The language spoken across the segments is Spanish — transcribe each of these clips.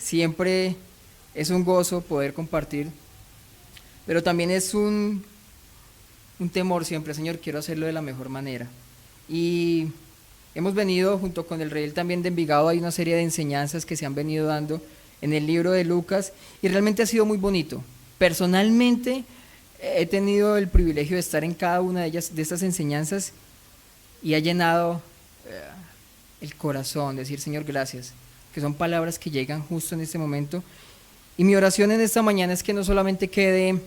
Siempre es un gozo poder compartir, pero también es un temor siempre, Señor, quiero hacerlo de la mejor manera. Y hemos venido junto con el rey también de Envigado, hay una serie de enseñanzas que se han venido dando en el libro de Lucas y realmente ha sido muy bonito. Personalmente he tenido el privilegio de estar en cada una de ellas, de estas enseñanzas, y ha llenado el corazón, decir Señor gracias, que son palabras que llegan justo en este momento. Y mi oración en esta mañana es que no solamente quede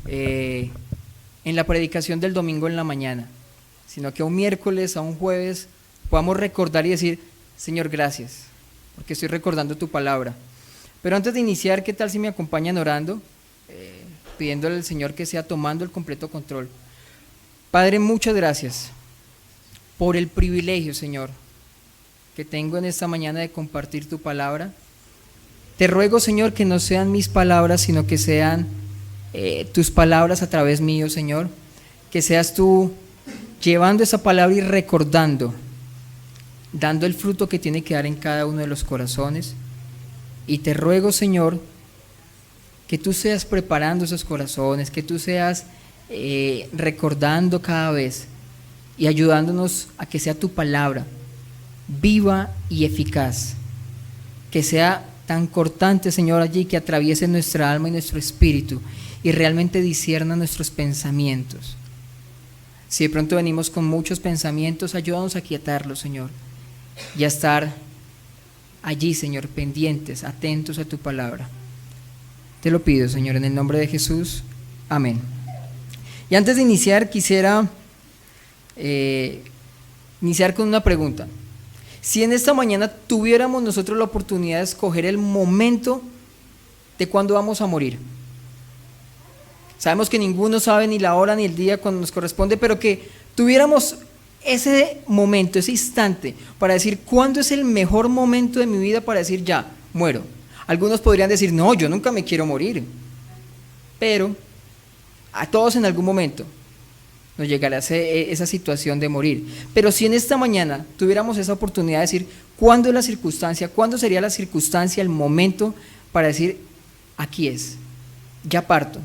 en la predicación del domingo en la mañana, sino que a un miércoles, a un jueves, podamos recordar y decir, Señor, gracias, porque estoy recordando tu palabra. Pero antes de iniciar, ¿qué tal si me acompañan orando? Pidiéndole al Señor que sea tomando el completo control. Padre, muchas gracias por el privilegio, Señor, que tengo en esta mañana de compartir tu palabra. Te ruego, Señor, que no sean mis palabras, sino que sean tus palabras a través mío, Señor. Que seas tú llevando esa palabra y recordando, dando el fruto que tiene que dar en cada uno de los corazones. Y te ruego, Señor, que tú seas preparando esos corazones, que tú seas recordando cada vez y ayudándonos a que sea tu palabra viva y eficaz, que sea tan cortante, Señor, allí que atraviese nuestra alma y nuestro espíritu y realmente discierna nuestros pensamientos. Si de pronto venimos con muchos pensamientos, ayúdanos a quietarlos, Señor, y a estar allí, Señor, pendientes, atentos a tu palabra. Te lo pido, Señor, en el nombre de Jesús. Amén. Y antes de iniciar, quisiera iniciar con una pregunta. Si en esta mañana tuviéramos nosotros la oportunidad de escoger el momento de cuándo vamos a morir. Sabemos que ninguno sabe ni la hora ni el día cuando nos corresponde, pero que tuviéramos ese momento, ese instante, para decir cuándo es el mejor momento de mi vida para decir ya, muero. Algunos podrían decir, no, yo nunca me quiero morir, pero a todos en algún momento nos llegará esa situación de morir. Pero si en esta mañana tuviéramos esa oportunidad de decir cuándo es la circunstancia, cuándo sería la circunstancia, el momento para decir, aquí es, ya parto.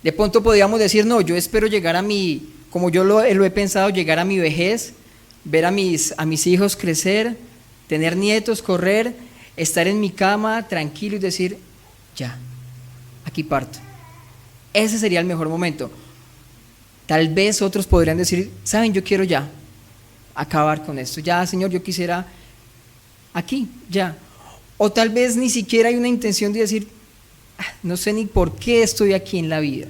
De pronto podríamos decir, no, yo espero llegar a mi, como yo lo he pensado, llegar a mi vejez, ver a mis hijos crecer, tener nietos, correr, estar en mi cama tranquilo y decir, ya, aquí parto. Ese sería el mejor momento. Tal vez otros podrían decir, saben, yo quiero ya acabar con esto, ya, Señor, yo quisiera aquí, ya. O tal vez ni siquiera hay una intención de decir, no sé ni por qué estoy aquí en la vida.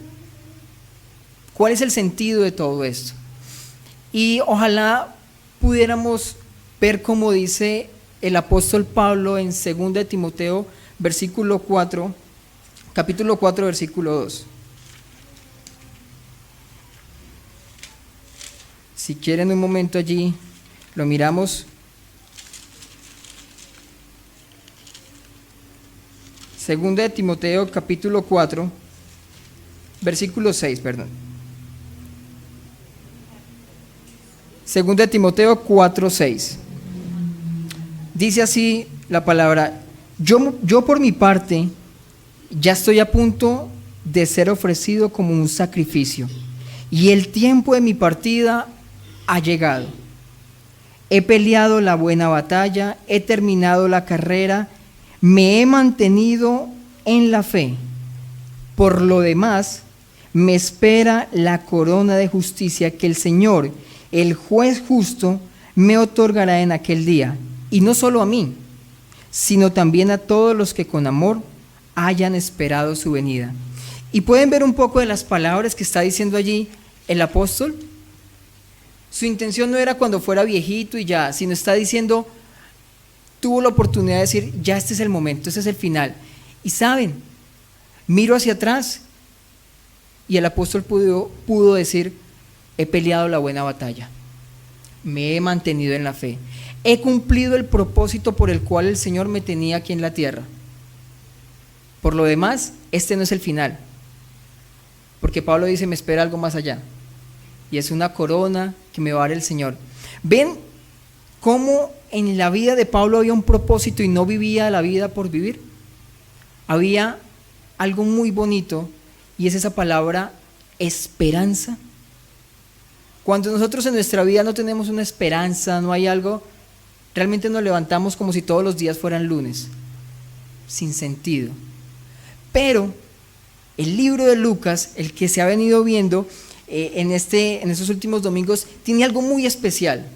¿Cuál es el sentido de todo esto? Y ojalá pudiéramos ver como dice el apóstol Pablo en 2 de Timoteo, capítulo 4, versículo 2. Si quieren un momento allí, lo miramos. 2 de Timoteo, capítulo 4, versículo 6, perdón. 2 de Timoteo 4, 6. Dice así la palabra, yo por mi parte ya estoy a punto de ser ofrecido como un sacrificio, y el tiempo de mi partida ha llegado. He peleado la buena batalla, he terminado la carrera, me he mantenido en la fe. Por lo demás, me espera la corona de justicia que el Señor, el juez justo, me otorgará en aquel día. Y no solo a mí, sino también a todos los que con amor hayan esperado su venida. Y pueden ver un poco de las palabras que está diciendo allí el apóstol. Su intención no era cuando fuera viejito y ya, sino está diciendo, tuvo la oportunidad de decir, ya este es el momento, este es el final. Y saben, miro hacia atrás y el apóstol pudo decir, he peleado la buena batalla, me he mantenido en la fe, he cumplido el propósito por el cual el Señor me tenía aquí en la tierra. Por lo demás, este no es el final, porque Pablo dice, me espera algo más allá. Y es una corona que me va a dar el Señor. ¿Ven cómo en la vida de Pablo había un propósito y no vivía la vida por vivir? Había algo muy bonito y es esa palabra esperanza. Cuando nosotros en nuestra vida no tenemos una esperanza, no hay algo, realmente nos levantamos como si todos los días fueran lunes, sin sentido. Pero el libro de Lucas, el que se ha venido viendo en estos últimos domingos, tiene algo muy especial.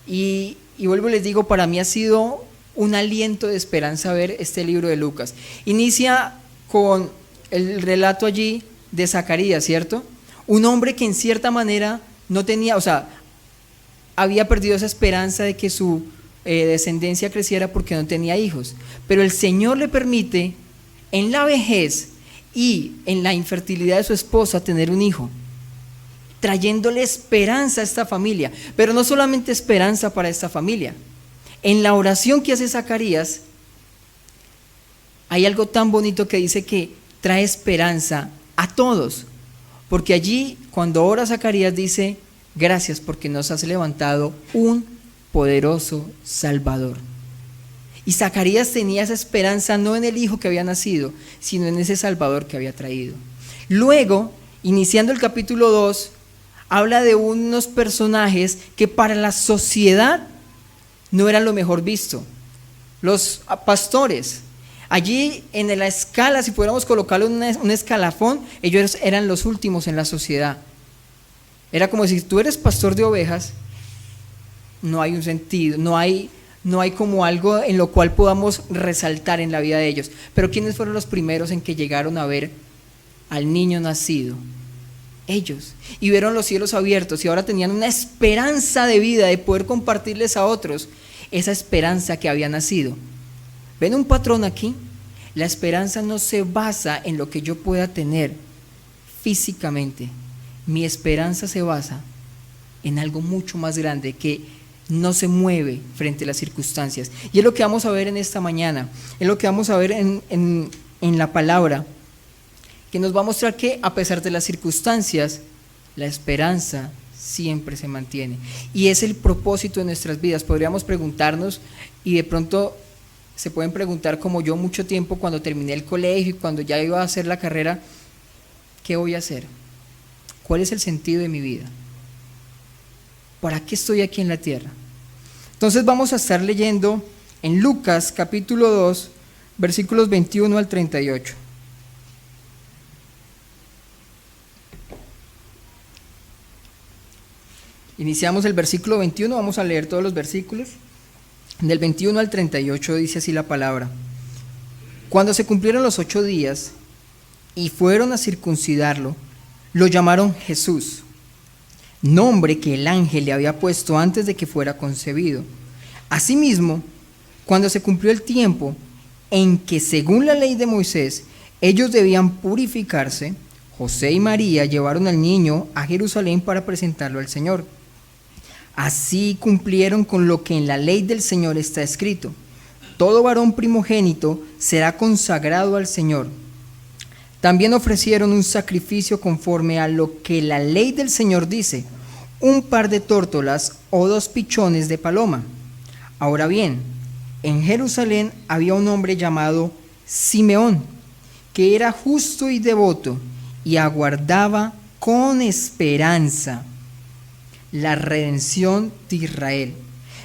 Y vuelvo y les digo, para mí ha sido un aliento de esperanza ver este libro de Lucas. Inicia con el relato allí de Zacarías, ¿cierto? Un hombre que en cierta manera no tenía, había perdido esa esperanza de que su descendencia creciera porque no tenía hijos. Pero el Señor le permite en la vejez y en la infertilidad de su esposa tener un hijo, trayéndole esperanza a esta familia. Pero no solamente esperanza para esta familia. En la oración que hace Zacarías hay algo tan bonito que dice que trae esperanza a todos, porque allí cuando ora Zacarías dice: gracias porque nos has levantado un poderoso Salvador. Y Zacarías tenía esa esperanza no en el hijo que había nacido, sino en ese Salvador que había traído. Luego, iniciando el capítulo 2, habla de unos personajes que para la sociedad no eran lo mejor visto. Los pastores. Allí en la escala, si pudiéramos colocarlo en un escalafón, ellos eran los últimos en la sociedad. Era como si tú eres pastor de ovejas, no hay un sentido, no hay como algo en lo cual podamos resaltar en la vida de ellos. Pero ¿quiénes fueron los primeros en que llegaron a ver al niño nacido? Ellos. Y vieron los cielos abiertos y ahora tenían una esperanza de vida, de poder compartirles a otros esa esperanza que había nacido. ¿Ven un patrón aquí? La esperanza no se basa en lo que yo pueda tener físicamente. Mi esperanza se basa en algo mucho más grande que no se mueve frente a las circunstancias. Y es lo que vamos a ver en esta mañana, es lo que vamos a ver en la palabra, que nos va a mostrar que a pesar de las circunstancias, la esperanza siempre se mantiene. Y es el propósito de nuestras vidas. Podríamos preguntarnos, y de pronto se pueden preguntar como yo mucho tiempo cuando terminé el colegio y cuando ya iba a hacer la carrera: ¿qué voy a hacer? ¿Cuál es el sentido de mi vida? ¿Para qué estoy aquí en la tierra? Entonces vamos a estar leyendo en Lucas capítulo 2, versículos 21 al 38. Iniciamos el versículo 21, vamos a leer todos los versículos. Del 21 al 38 dice así la palabra: Cuando se cumplieron los 8 días y fueron a circuncidarlo, lo llamaron Jesús, nombre que el ángel le había puesto antes de que fuera concebido. Asimismo, cuando se cumplió el tiempo en que, según la ley de Moisés, ellos debían purificarse, José y María llevaron al niño a Jerusalén para presentarlo al Señor. Así cumplieron con lo que en la ley del Señor está escrito: todo varón primogénito será consagrado al Señor. También ofrecieron un sacrificio conforme a lo que la ley del Señor dice: un par de tórtolas o 2 pichones de paloma. Ahora bien, en Jerusalén había un hombre llamado Simeón, que era justo y devoto y aguardaba con esperanza la redención de Israel.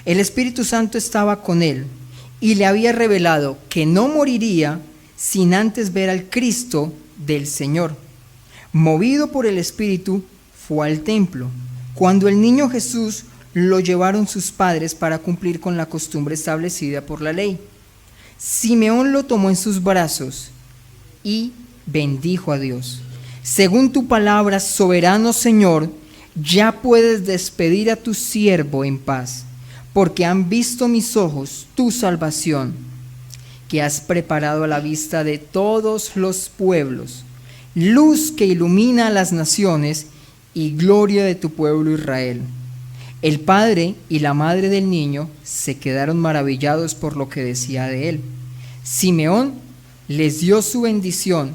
El Espíritu Santo estaba con él y le había revelado que no moriría sin antes ver al Cristo del Señor. Movido por el Espíritu, fue al templo. Cuando el niño Jesús lo llevaron sus padres para cumplir con la costumbre establecida por la ley, Simeón lo tomó en sus brazos y bendijo a Dios. Según tu palabra, soberano Señor, ya puedes despedir a tu siervo en paz, porque han visto mis ojos tu salvación, que has preparado a la vista de todos los pueblos, luz que ilumina a las naciones y gloria de tu pueblo Israel. El padre y la madre del niño se quedaron maravillados por lo que decía de él. Simeón les dio su bendición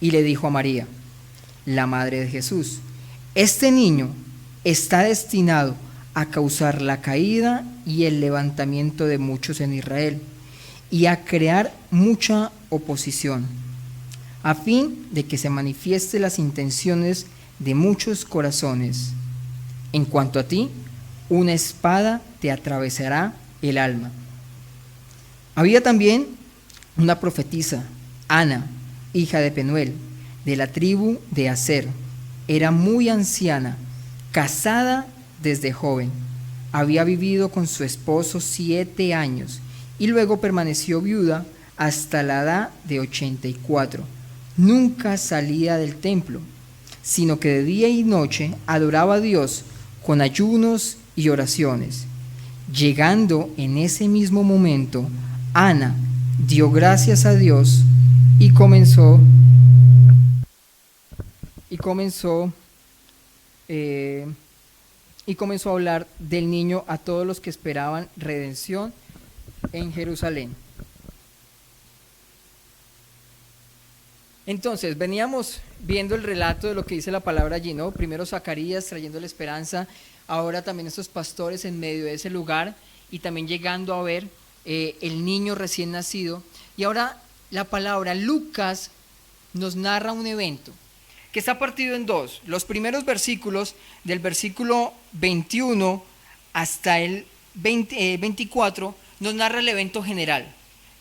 y le dijo a María, la madre de Jesús: este niño está destinado a causar la caída y el levantamiento de muchos en Israel, y a crear mucha oposición, a fin de que se manifieste las intenciones de muchos corazones. En cuanto a ti, una espada te atravesará el alma. Había también una profetisa, Ana, hija de Penuel, de la tribu de Aser. Era muy anciana, casada desde joven. Había vivido con su esposo 7 años y luego permaneció viuda hasta la edad de 84. Nunca salía del templo, sino que de día y noche adoraba a Dios con ayunos y oraciones. Llegando en ese mismo momento, Ana dio gracias a Dios y comenzó a hablar del niño a todos los que esperaban redención en Jerusalén. Entonces, veníamos viendo el relato de lo que dice la palabra allí, ¿no? Primero Zacarías trayendo la esperanza, ahora también estos pastores en medio de ese lugar y también llegando a ver el niño recién nacido. Y ahora la palabra Lucas nos narra un evento que está partido en dos. Los primeros versículos, del versículo 21 hasta el 24, nos narra el evento general.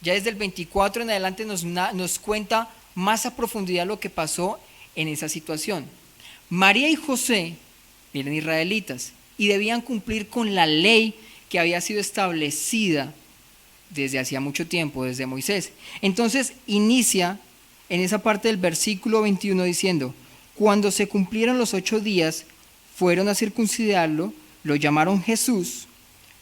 Ya desde el 24 en adelante nos cuenta más a profundidad lo que pasó en esa situación. María y José eran israelitas y debían cumplir con la ley que había sido establecida desde hacía mucho tiempo, desde Moisés. Entonces inicia en esa parte del versículo 21 diciendo: cuando se cumplieron los 8 días, fueron a circuncidarlo, lo llamaron Jesús,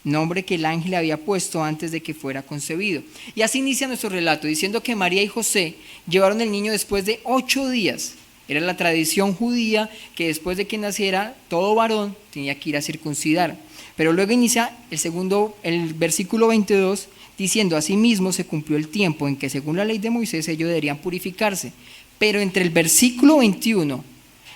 nombre que el ángel había puesto antes de que fuera concebido. Y así inicia nuestro relato, diciendo que María y José llevaron el niño después de 8 días. Era la tradición judía que después de que naciera, todo varón tenía que ir a circuncidar. Pero luego inicia el versículo 22, diciendo: asimismo se cumplió el tiempo en que según la ley de Moisés ellos deberían purificarse. Pero entre el versículo 21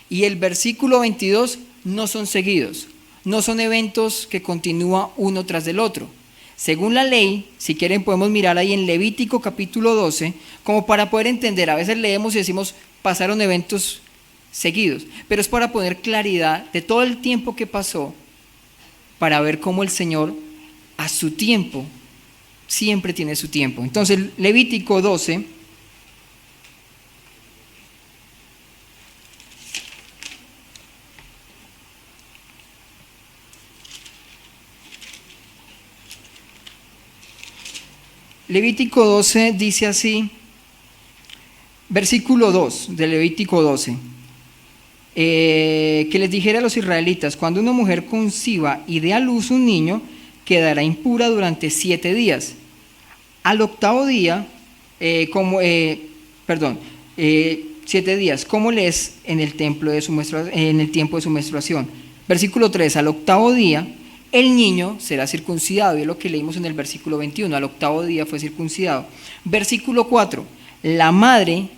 y el versículo 22 no son seguidos. No son eventos que continúan uno tras del otro. Según la ley, si quieren podemos mirar ahí en Levítico capítulo 12, como para poder entender. A veces leemos y decimos pasaron eventos seguidos, pero es para poner claridad de todo el tiempo que pasó, para ver cómo el Señor a su tiempo, siempre tiene su tiempo. Entonces Levítico 12, Levítico 12 dice así, versículo 2 de Levítico 12, que les dijera a los israelitas: cuando una mujer conciba y dé a luz un niño, quedará impura durante 7 días. Al octavo día, 7 días, como le es en el tiempo de su menstruación. Versículo 3, al octavo día, el niño será circuncidado, y es lo que leímos en el versículo 21, al octavo día fue circuncidado. Versículo 4, la madre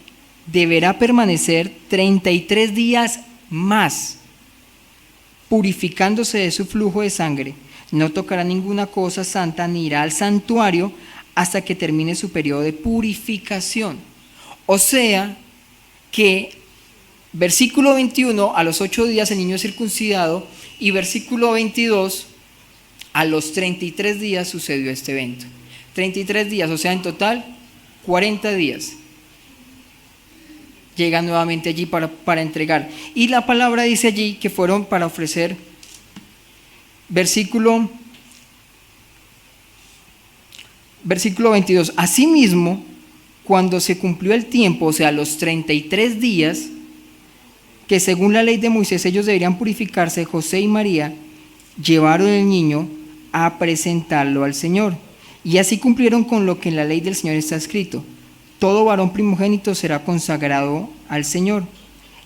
deberá permanecer 33 días más, purificándose de su flujo de sangre. No tocará ninguna cosa santa ni irá al santuario hasta que termine su periodo de purificación. O sea que versículo 21, a los 8 días el niño es circuncidado, y versículo 22, a los 33 días sucedió este evento. 33 días, o sea, en total 40 días. Llegan nuevamente allí para entregar. Y la palabra dice allí que fueron para ofrecer, versículo 22. Asimismo, cuando se cumplió el tiempo, o sea, los 33 días, que según la ley de Moisés ellos deberían purificarse, José y María llevaron el niño a presentarlo al Señor. Y así cumplieron con lo que en la ley del Señor está escrito: todo varón primogénito será consagrado al Señor.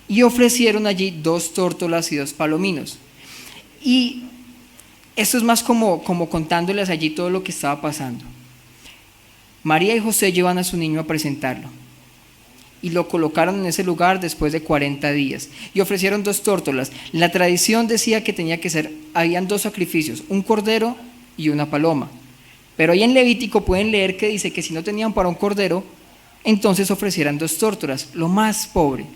Y ofrecieron allí 2 tórtolas y 2 palominos. Y esto es más como contándoles allí todo lo que estaba pasando. María y José llevan a su niño a presentarlo, y lo colocaron en ese lugar después de 40 días. Y ofrecieron 2 tórtolas. La tradición decía que habían 2 sacrificios: un cordero y una paloma. Pero ahí en Levítico pueden leer que dice que si no tenían para un cordero, entonces ofrecieran 2 tórtolas, lo más pobre.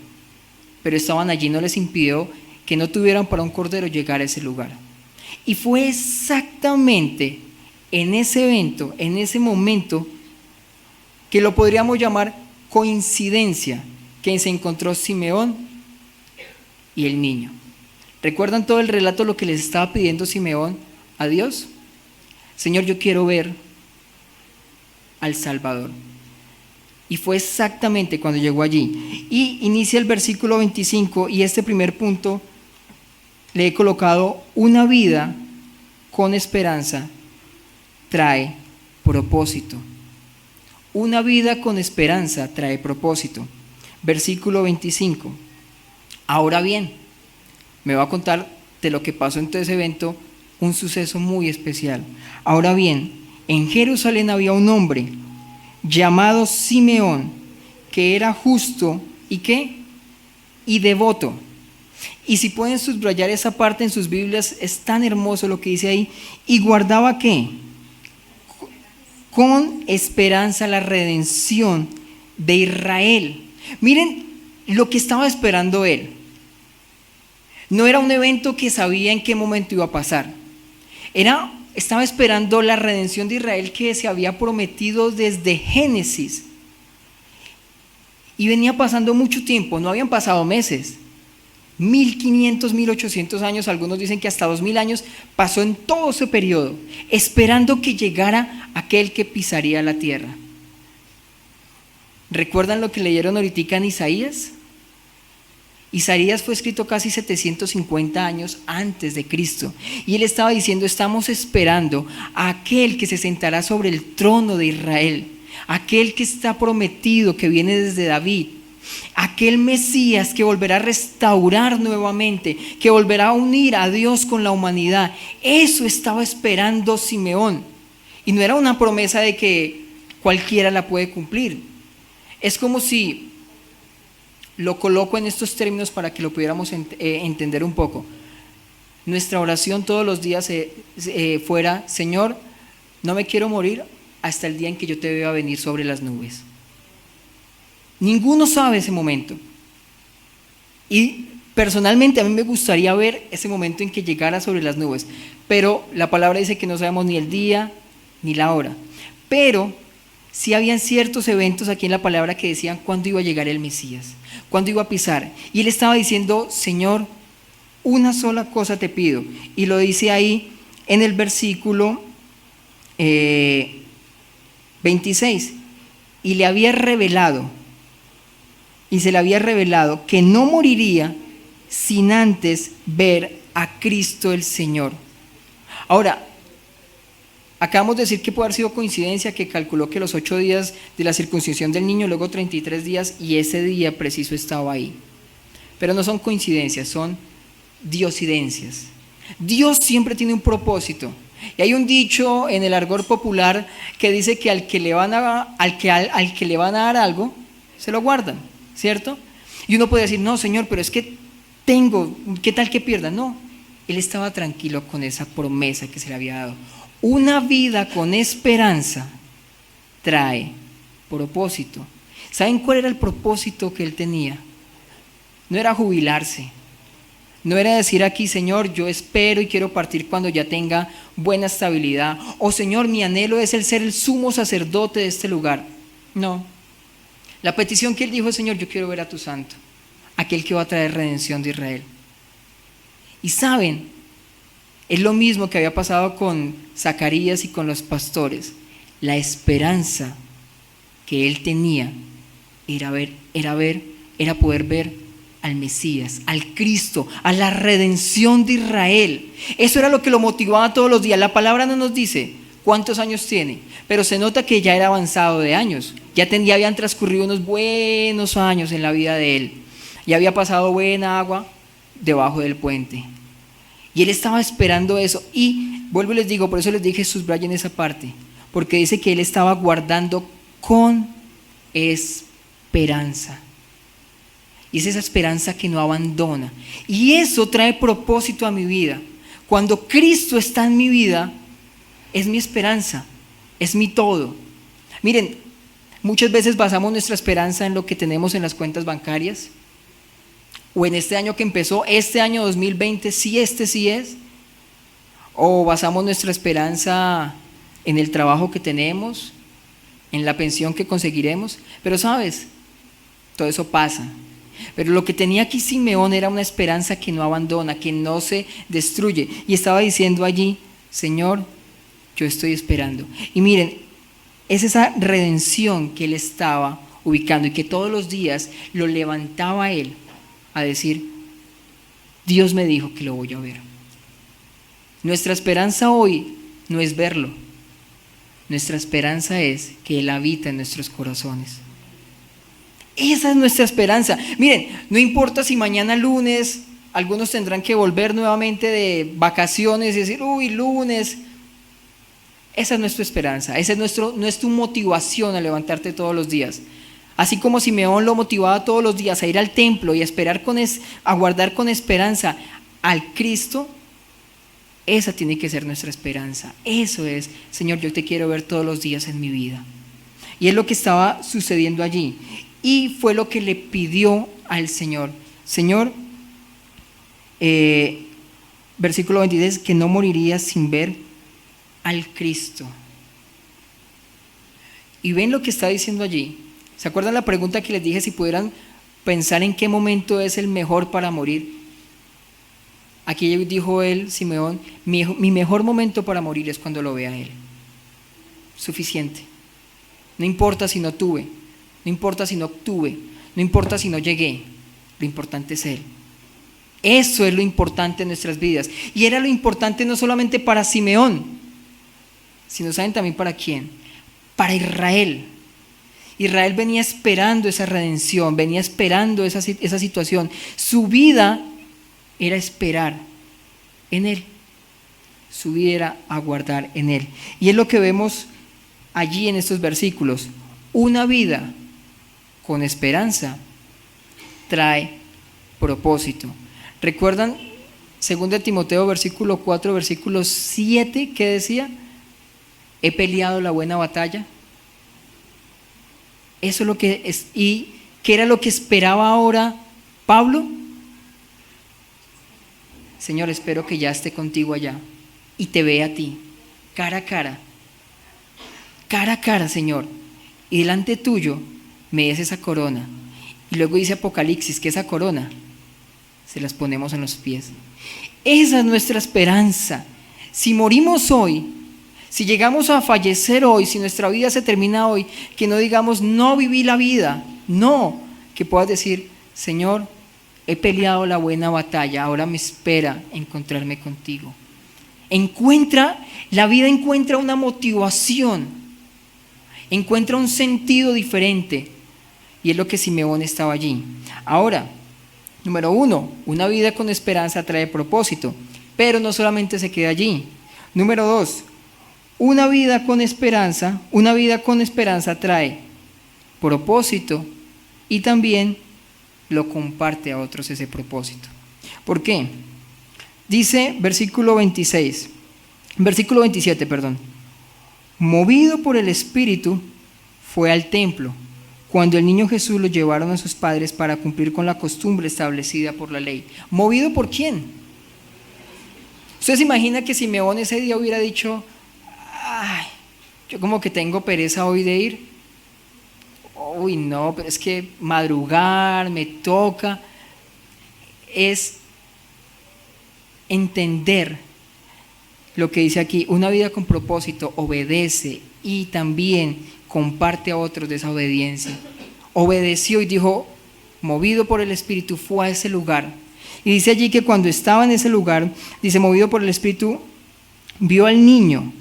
Pero estaban allí, no les impidió que no tuvieran para un cordero llegar a ese lugar. Y fue exactamente en ese evento, en ese momento, que lo podríamos llamar coincidencia, que se encontró Simeón y el niño. ¿Recuerdan todo el relato, lo que les estaba pidiendo Simeón a Dios? Señor, yo quiero ver al Salvador. Y fue exactamente cuando llegó allí. Y inicia el versículo 25, y este primer punto le he colocado: una vida con esperanza trae propósito. Una vida con esperanza trae propósito. Versículo 25. Ahora bien, me va a contar de lo que pasó en todo ese evento, un suceso muy especial. Ahora bien, en Jerusalén había un hombre llamado Simeón, que era justo y ¿qué? Y devoto. Y si pueden subrayar esa parte en sus Biblias, es tan hermoso lo que dice ahí. Y guardaba ¿qué? Con esperanza la redención de Israel. Miren lo que estaba esperando él. No era un evento que sabía en qué momento iba a pasar. Estaba esperando la redención de Israel que se había prometido desde Génesis. Y venía pasando mucho tiempo, no habían pasado meses. 1500, 1800 años, algunos dicen que hasta 2000 años, pasó en todo ese periodo, esperando que llegara aquel que pisaría la tierra. ¿Recuerdan lo que leyeron ahorita en Isaías? Isaías fue escrito casi 750 años antes de Cristo, y él estaba diciendo: estamos esperando a aquel que se sentará sobre el trono de Israel, aquel que está prometido, que viene desde David, aquel Mesías que volverá a restaurar nuevamente, que volverá a unir a Dios con la humanidad. Eso estaba esperando Simeón, y no era una promesa de que cualquiera la puede cumplir. Es como si, lo coloco en estos términos para que lo pudiéramos entender un poco, nuestra oración todos los días fuera: Señor, no me quiero morir hasta el día en que yo te vea venir sobre las nubes. Ninguno sabe ese momento, y personalmente a mí me gustaría ver ese momento en que llegara sobre las nubes, pero la palabra dice que no sabemos ni el día ni la hora. Pero sí habían ciertos eventos aquí en la palabra que decían cuándo iba a llegar el Mesías, cuándo iba a pisar. Y él estaba diciendo: Señor, una sola cosa te pido. Y lo dice ahí en el versículo 26. Y le había revelado, y se le había revelado que no moriría sin antes ver a Cristo el Señor. Ahora, acabamos de decir que puede haber sido coincidencia, que calculó que los 8 días de la circuncisión del niño, luego 33 días, y ese día preciso estaba ahí. Pero no son coincidencias, son diosidencias. Dios siempre tiene un propósito. Y hay un dicho en el argot popular que dice que al que le van a dar algo, se lo guardan, ¿cierto? Y uno puede decir: no, Señor, pero es que ¿qué tal que pierda? No, él estaba tranquilo con esa promesa que se le había dado. Una vida con esperanza trae propósito. ¿Saben cuál era el propósito que él tenía? No era jubilarse, no era decir aquí: Señor, yo espero y quiero partir cuando ya tenga buena estabilidad, o Señor, mi anhelo es el ser el sumo sacerdote de este lugar. No, la petición que él dijo es: Señor, yo quiero ver a tu santo, aquel que va a traer redención de Israel. Y saben, es lo mismo que había pasado con Zacarías y con los pastores. La esperanza que él tenía era poder ver al Mesías, al Cristo, a la redención de Israel. Eso era lo que lo motivaba todos los días. La palabra no nos dice cuántos años tiene, pero se nota que ya era avanzado de años. Ya habían transcurrido unos buenos años en la vida de él. Ya había pasado buena agua debajo del puente. Y él estaba esperando eso. Y vuelvo y les digo, por eso les dije subrayen esa parte, porque dice que él estaba guardando con esperanza. Y es esa esperanza que no abandona. Y eso trae propósito a mi vida. Cuando Cristo está en mi vida, es mi esperanza, es mi todo. Miren, muchas veces basamos nuestra esperanza en lo que tenemos en las cuentas bancarias, o en este año que empezó, este año 2020, sí es, o basamos nuestra esperanza en el trabajo que tenemos, en la pensión que conseguiremos. Pero sabes, todo eso pasa. Pero lo que tenía aquí Simeón era una esperanza que no abandona, que no se destruye. Y estaba diciendo allí, Señor, yo estoy esperando. Y miren, es esa redención que él estaba ubicando y que todos los días lo levantaba a él a decir, Dios me dijo que lo voy a ver. Nuestra esperanza hoy no es verlo. Nuestra esperanza es que Él habita en nuestros corazones. Esa es nuestra esperanza. Miren, no importa si mañana lunes algunos tendrán que volver nuevamente de vacaciones y decir, uy, lunes. Esa es nuestra esperanza, esa no es tu motivación a levantarte todos los días. Así como Simeón lo motivaba todos los días a ir al templo y a esperar a guardar con esperanza al Cristo, esa tiene que ser nuestra esperanza. Eso es, Señor, yo te quiero ver todos los días en mi vida. Y es lo que estaba sucediendo allí. Y fue lo que le pidió al Señor. Señor, versículo 23, que no moriría sin ver al Cristo. Y ven lo que está diciendo allí. ¿Se acuerdan la pregunta que les dije si pudieran pensar en qué momento es el mejor para morir? Aquí dijo él, Simeón, mi mejor momento para morir es cuando lo vea a él. Suficiente. No importa si no tuve, no importa si no obtuve, no importa si no llegué, lo importante es él. Eso es lo importante en nuestras vidas. Y era lo importante no solamente para Simeón, sino ¿saben también para quién? Para Israel. Israel venía esperando esa redención, venía esperando esa situación. Su vida era esperar en Él. Su vida era aguardar en Él. Y es lo que vemos allí en estos versículos. Una vida con esperanza trae propósito. ¿Recuerdan 2 Timoteo versículo 4, versículo 7, qué decía? He peleado la buena batalla. Eso es lo que es. ¿Y qué era lo que esperaba ahora Pablo? Señor, espero que ya esté contigo allá y te vea a ti, cara a cara, Señor, y delante tuyo me des esa corona. Y luego dice Apocalipsis que esa corona se las ponemos en los pies. Esa es nuestra esperanza. Si morimos hoy, si llegamos a fallecer hoy, si nuestra vida se termina hoy, que no digamos no viví la vida, no, que puedas decir, Señor, he peleado la buena batalla, ahora me espera encontrarme contigo. La vida encuentra una motivación, encuentra un sentido diferente, y es lo que Simeón estaba allí. Ahora, número 1, una vida con esperanza trae propósito, pero no solamente se queda allí. Número 2, una vida con esperanza trae propósito y también lo comparte a otros ese propósito. ¿Por qué? Dice versículo 27, movido por el Espíritu fue al templo cuando el niño Jesús lo llevaron a sus padres para cumplir con la costumbre establecida por la ley. ¿Movido por quién? ¿Usted se imagina que Simeón ese día hubiera dicho, ay, yo como que tengo pereza hoy de ir? Uy, no, pero es que madrugar me toca. Es entender lo que dice aquí, una vida con propósito obedece y también comparte a otros de esa obediencia. Obedeció y dijo, movido por el Espíritu, fue a ese lugar. Y dice allí que cuando estaba en ese lugar, dice, movido por el Espíritu, vio al niño.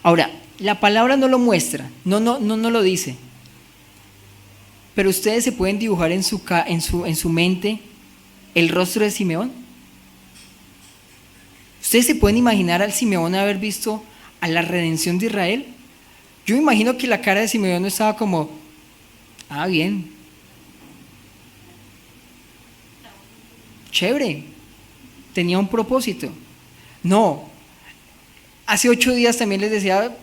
Ahora, la palabra no lo muestra, no lo dice. Pero ustedes se pueden dibujar en su mente el rostro de Simeón. ¿Ustedes se pueden imaginar al Simeón haber visto a la redención de Israel? Yo me imagino que la cara de Simeón no estaba como, bien, chévere, tenía un propósito. No, Hace 8 días también les decía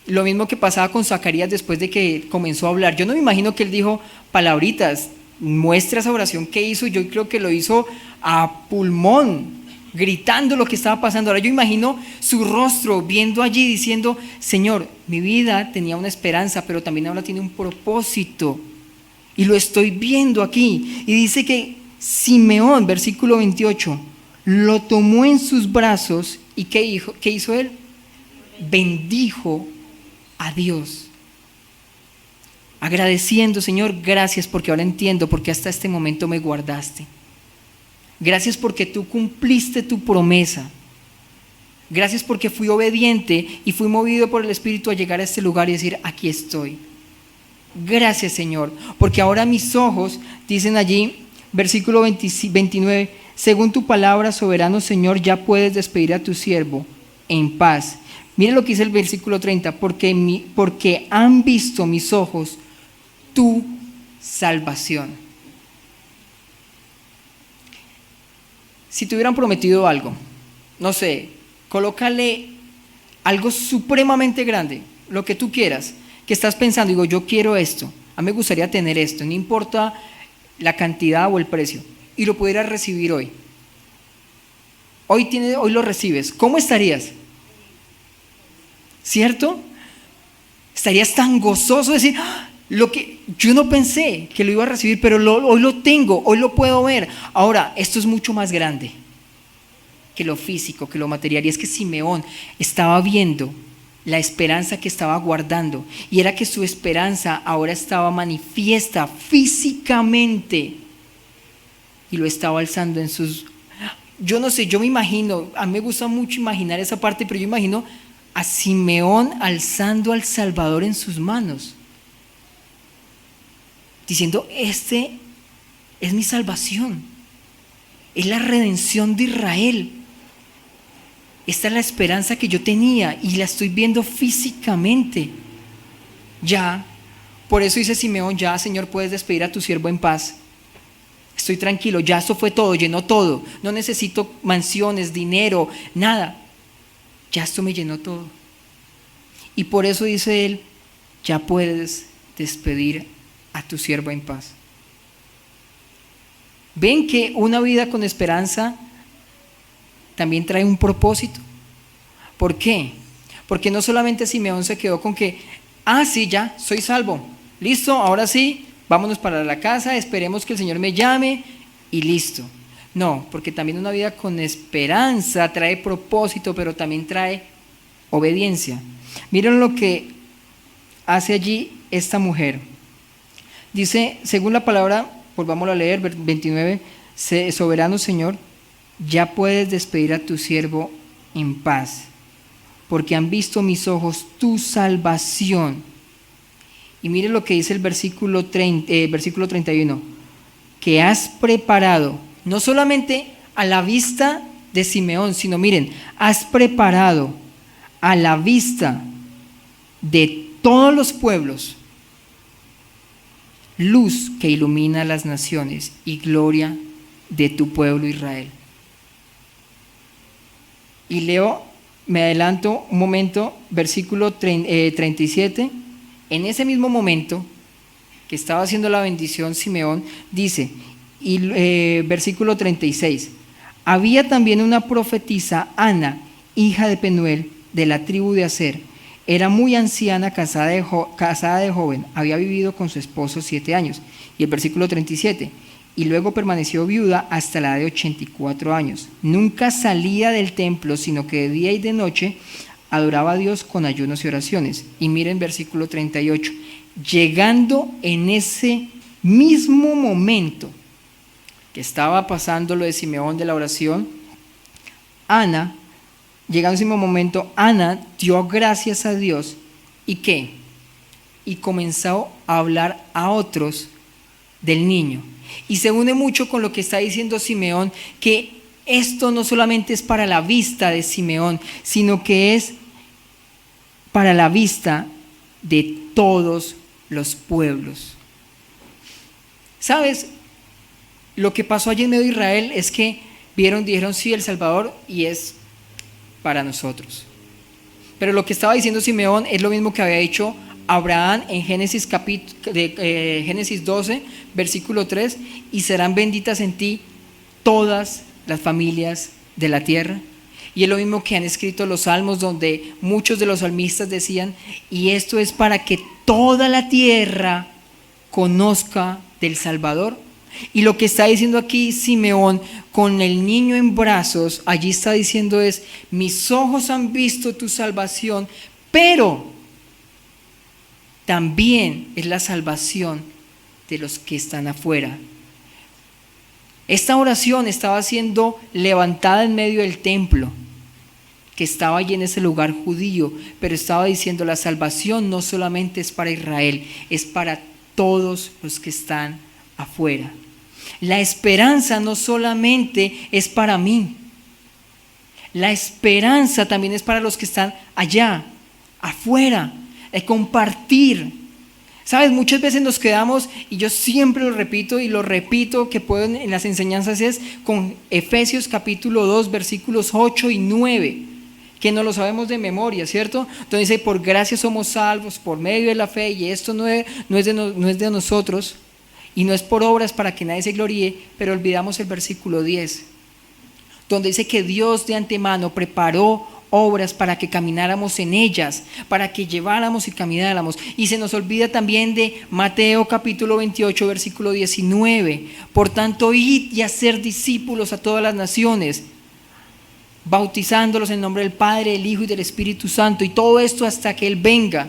lo mismo que pasaba con Zacarías después de que comenzó a hablar. Yo no me imagino que él dijo palabritas, muestra esa oración que hizo, yo creo que lo hizo a pulmón, gritando lo que estaba pasando. Ahora yo imagino su rostro viendo allí diciendo, Señor, mi vida tenía una esperanza, pero también ahora tiene un propósito y lo estoy viendo aquí. Y dice que Simeón, versículo 28, lo tomó en sus brazos y ¿qué hizo él? Bendijo a Dios, agradeciendo, Señor, gracias porque ahora entiendo porque hasta este momento me guardaste. Gracias porque tú cumpliste tu promesa. Gracias porque fui obediente y fui movido por el Espíritu a llegar a este lugar y decir, aquí estoy. Gracias, Señor, porque ahora mis ojos, dicen allí, versículo 29, según tu palabra, soberano Señor, ya puedes despedir a tu siervo en paz. Miren lo que dice el versículo 30, porque han visto mis ojos tu salvación. Si te hubieran prometido algo, no sé, colócale algo supremamente grande, lo que tú quieras, que estás pensando, digo, yo quiero esto, a mí me gustaría tener esto, no importa la cantidad o el precio, y lo pudieras recibir hoy. Hoy lo recibes, ¿cómo estarías? ¿Cierto? Estarías tan gozoso de decir, lo que yo no pensé que lo iba a recibir, pero hoy lo tengo, hoy lo puedo ver. Ahora, esto es mucho más grande que lo físico, que lo material. Y es que Simeón estaba viendo la esperanza que estaba guardando, y era que su esperanza ahora estaba manifiesta físicamente y lo estaba alzando en sus... Yo no sé, yo me imagino, a mí me gusta mucho imaginar esa parte, pero yo imagino a Simeón alzando al Salvador en sus manos, diciendo, este es mi salvación, es la redención de Israel, esta es la esperanza que yo tenía y la estoy viendo físicamente. Ya, por eso dice Simeón, ya, Señor, puedes despedir a tu siervo en paz. Estoy tranquilo, ya esto fue todo, llenó todo, no necesito mansiones, dinero, nada. Ya esto me llenó todo. Y por eso dice él, ya puedes despedir a tu siervo en paz. Ven que una vida con esperanza también trae un propósito. ¿Por qué? Porque no solamente Simeón se quedó con que, sí, ya, soy salvo, listo, ahora sí, vámonos para la casa, esperemos que el Señor me llame y listo. No, porque también una vida con esperanza trae propósito, pero también trae obediencia. Miren lo que hace allí esta mujer. Dice, según la palabra, volvámoslo a leer, 29, soberano Señor, ya puedes despedir a tu siervo en paz, porque han visto mis ojos tu salvación. Y miren lo que dice el versículo 31, que has preparado, no solamente a la vista de Simeón, sino miren, has preparado a la vista de todos los pueblos luz que ilumina las naciones y gloria de tu pueblo Israel. Y leo, me adelanto un momento, versículo 37, en ese mismo momento que estaba haciendo la bendición Simeón, dice, versículo 36, había también una profetisa, Ana, hija de Penuel, de la tribu de Aser. Era muy anciana, casada de joven, había vivido con su esposo 7 años. Y el versículo 37, y luego permaneció viuda hasta la edad de 84 años. Nunca salía del templo, sino que de día y de noche adoraba a Dios con ayunos y oraciones. Y miren versículo 38, llegando en ese mismo momento que estaba pasando lo de Simeón de la oración, Ana, llegando ese mismo momento, Ana dio gracias a Dios. ¿Y qué? Y comenzó a hablar a otros del niño. Y se une mucho con lo que está diciendo Simeón, que esto no solamente es para la vista de Simeón, sino que es para la vista de todos los pueblos. ¿Sabes? Lo que pasó allí en medio de Israel es que dijeron sí, el Salvador, y es para nosotros. Pero lo que estaba diciendo Simeón es lo mismo que había dicho Abraham en Génesis 12, versículo 3, y serán benditas en ti todas las familias de la tierra. Y es lo mismo que han escrito los salmos, donde muchos de los salmistas decían, y esto es para que toda la tierra conozca del Salvador. Y lo que está diciendo aquí Simeón con el niño en brazos, allí está diciendo es, mis ojos han visto tu salvación, pero también es la salvación de los que están afuera. Esta oración estaba siendo levantada en medio del templo, que estaba allí en ese lugar judío, pero estaba diciendo la salvación no solamente es para Israel, es para todos los que están afuera. La esperanza no solamente es para mí, la esperanza también es para los que están allá, afuera, de compartir. Sabes, muchas veces nos quedamos, y yo siempre lo repito y lo repito que puedo en las enseñanzas, es con Efesios capítulo 2 versículos 8 y 9, que no lo sabemos de memoria, ¿cierto? Entonces dice, por gracia somos salvos por medio de la fe, y esto no es de nosotros, y no es por obras para que nadie se gloríe, pero olvidamos el versículo 10, donde dice que Dios de antemano preparó obras para que camináramos en ellas, para que lleváramos y camináramos. Y se nos olvida también de Mateo capítulo 28 versículo 19, por tanto id y hacer discípulos a todas las naciones, bautizándolos en nombre del Padre, del Hijo y del Espíritu Santo, y todo esto hasta que Él venga.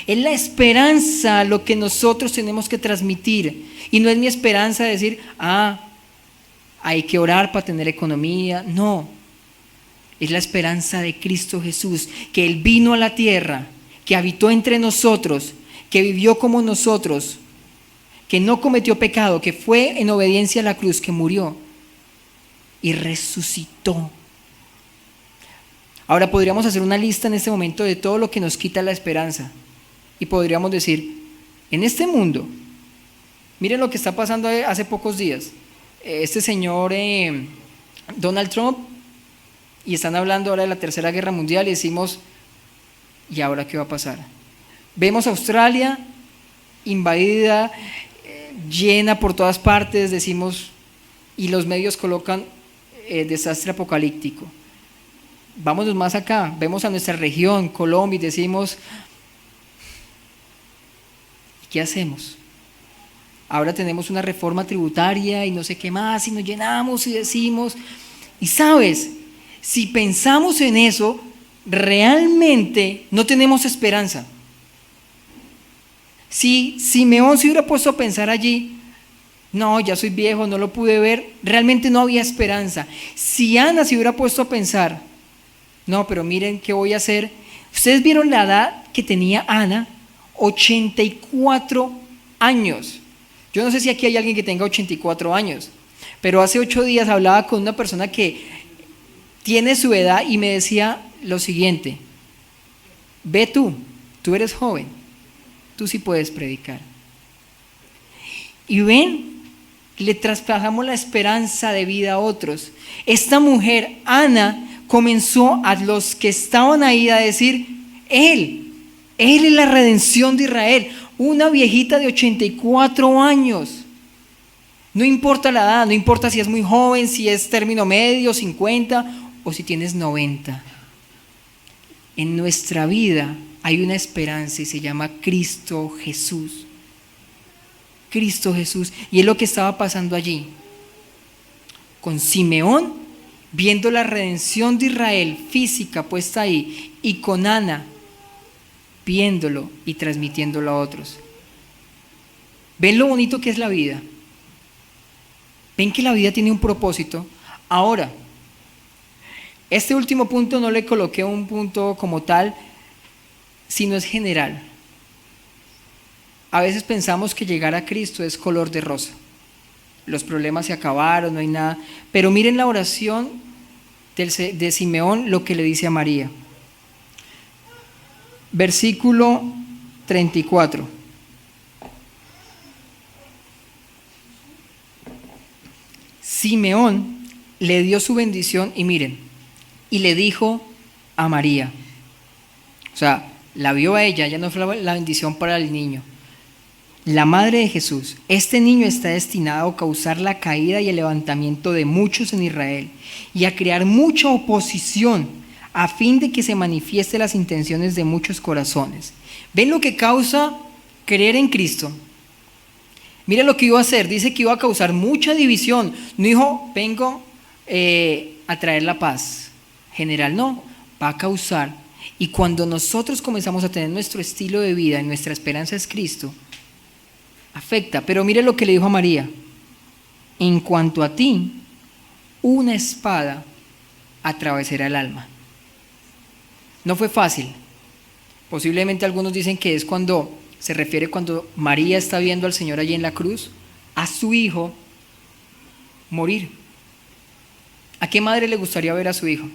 Es la esperanza lo que nosotros tenemos que transmitir, y no es mi esperanza decir, hay que orar para tener economía. No, es la esperanza de Cristo Jesús, que Él vino a la tierra, que habitó entre nosotros, que vivió como nosotros, que no cometió pecado, que fue en obediencia a la cruz, que murió y resucitó. Ahora podríamos hacer una lista en este momento de todo lo que nos quita la esperanza, y podríamos decir, en este mundo, miren lo que está pasando hace pocos días, este señor Donald Trump, y están hablando ahora de la Tercera Guerra Mundial, y decimos, ¿y ahora qué va a pasar? Vemos a Australia invadida, llena por todas partes, decimos, y los medios colocan desastre apocalíptico. Vámonos más acá, vemos a nuestra región, Colombia, y decimos, ¿qué hacemos? Ahora tenemos una reforma tributaria y no sé qué más, y nos llenamos y decimos, y sabes, si pensamos en eso, realmente no tenemos esperanza. Si Simeón se hubiera puesto a pensar allí, no, ya soy viejo, no lo pude ver, realmente no había esperanza. Si Ana se hubiera puesto a pensar, no, pero miren qué voy a hacer. Ustedes vieron la edad que tenía Ana, 84 años. Yo no sé si aquí hay alguien que tenga 84 años, pero hace 8 días hablaba con una persona que tiene su edad y me decía lo siguiente: ve tú eres joven, tú sí puedes predicar. Y ven, le traspasamos la esperanza de vida a otros. Esta mujer, Ana, comenzó a los que estaban ahí a decir, Él es la redención de Israel. Una viejita de 84 años. No importa la edad, no importa si es muy joven, si es término medio, 50 o si tienes 90. En nuestra vida hay una esperanza y se llama Cristo Jesús. Cristo Jesús. Y es lo que estaba pasando allí. Con Simeón, viendo la redención de Israel física puesta ahí, y con Ana, viéndolo y transmitiéndolo a otros. ¿Ven lo bonito que es la vida? ¿Ven que la vida tiene un propósito? Ahora, este último punto no le coloqué un punto como tal, sino es general. A veces pensamos que llegar a Cristo es color de rosa. Los problemas se acabaron, no hay nada. Pero miren la oración de Simeón, lo que le dice a María. Versículo 34. Simeón le dio su bendición y miren, y le dijo a María. O sea, la vio a ella, ya no fue la bendición para el niño. La madre de Jesús, este niño está destinado a causar la caída y el levantamiento de muchos en Israel y a crear mucha oposición a fin de que se manifieste las intenciones de muchos corazones. ¿Ven lo que causa creer en Cristo? Mira lo que iba a hacer, dice que iba a causar mucha división. No dijo, vengo a traer la paz general, no, va a causar. Y cuando nosotros comenzamos a tener nuestro estilo de vida y nuestra esperanza es Cristo, afecta. Pero mire lo que le dijo a María: en cuanto a ti, una espada atravesará el alma. No fue fácil. Posiblemente algunos dicen que es cuando se refiere cuando María está viendo al Señor allí en la cruz, a su hijo morir. ¿A qué madre le gustaría ver a su hijo?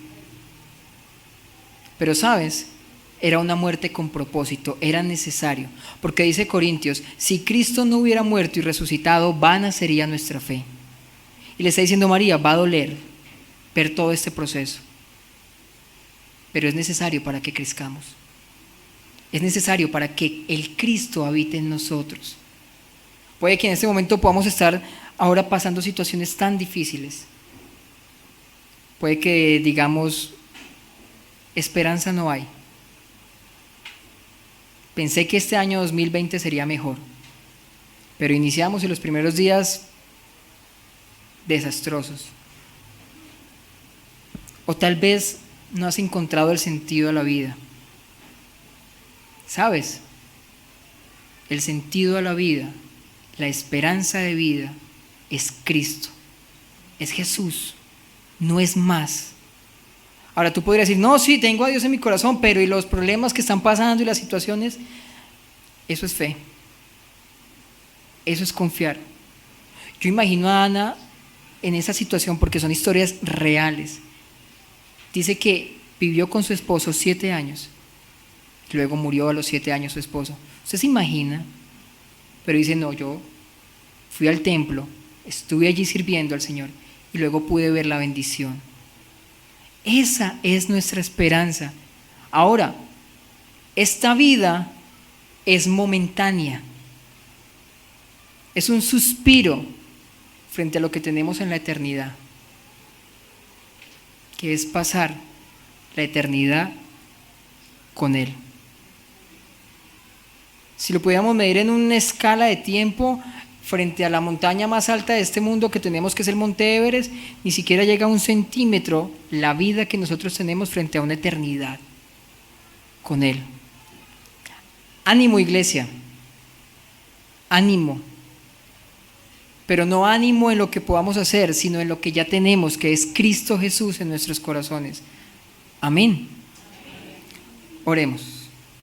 Pero sabes, era una muerte con propósito, era necesario, porque dice Corintios, si Cristo no hubiera muerto y resucitado, vana sería nuestra fe. Y le está diciendo María, va a doler ver todo este proceso, pero es necesario para que crezcamos. Es necesario para que el Cristo habite en nosotros. Puede que en este momento podamos estar ahora pasando situaciones tan difíciles. Puede que digamos, esperanza no hay. Pensé que este año 2020 sería mejor, pero iniciamos en los primeros días desastrosos. O tal vez no has encontrado el sentido a la vida. ¿Sabes? El sentido a la vida, la esperanza de vida es Cristo, es Jesús, no es más. Ahora tú podrías decir, no, sí, tengo a Dios en mi corazón, pero ¿y los problemas que están pasando y las situaciones? Eso es fe, eso es confiar. Yo imagino a Ana en esa situación porque son historias reales. Dice que vivió con su esposo 7 años. Luego murió a los 7 años su esposo. ¿Usted se imagina? Pero dice, no, yo fui al templo, estuve allí sirviendo al Señor y luego pude ver la bendición. Esa es nuestra esperanza. Ahora, esta vida es momentánea. Es un suspiro frente a lo que tenemos en la eternidad, que es pasar la eternidad con Él. Si lo pudiéramos medir en una escala de tiempo, frente a la montaña más alta de este mundo que tenemos, que es el Monte Everest, ni siquiera llega a 1 centímetro la vida que nosotros tenemos frente a una eternidad con Él. Ánimo, iglesia, ánimo, pero no ánimo en lo que podamos hacer, sino en lo que ya tenemos, que es Cristo Jesús en nuestros corazones. Amén. Oremos.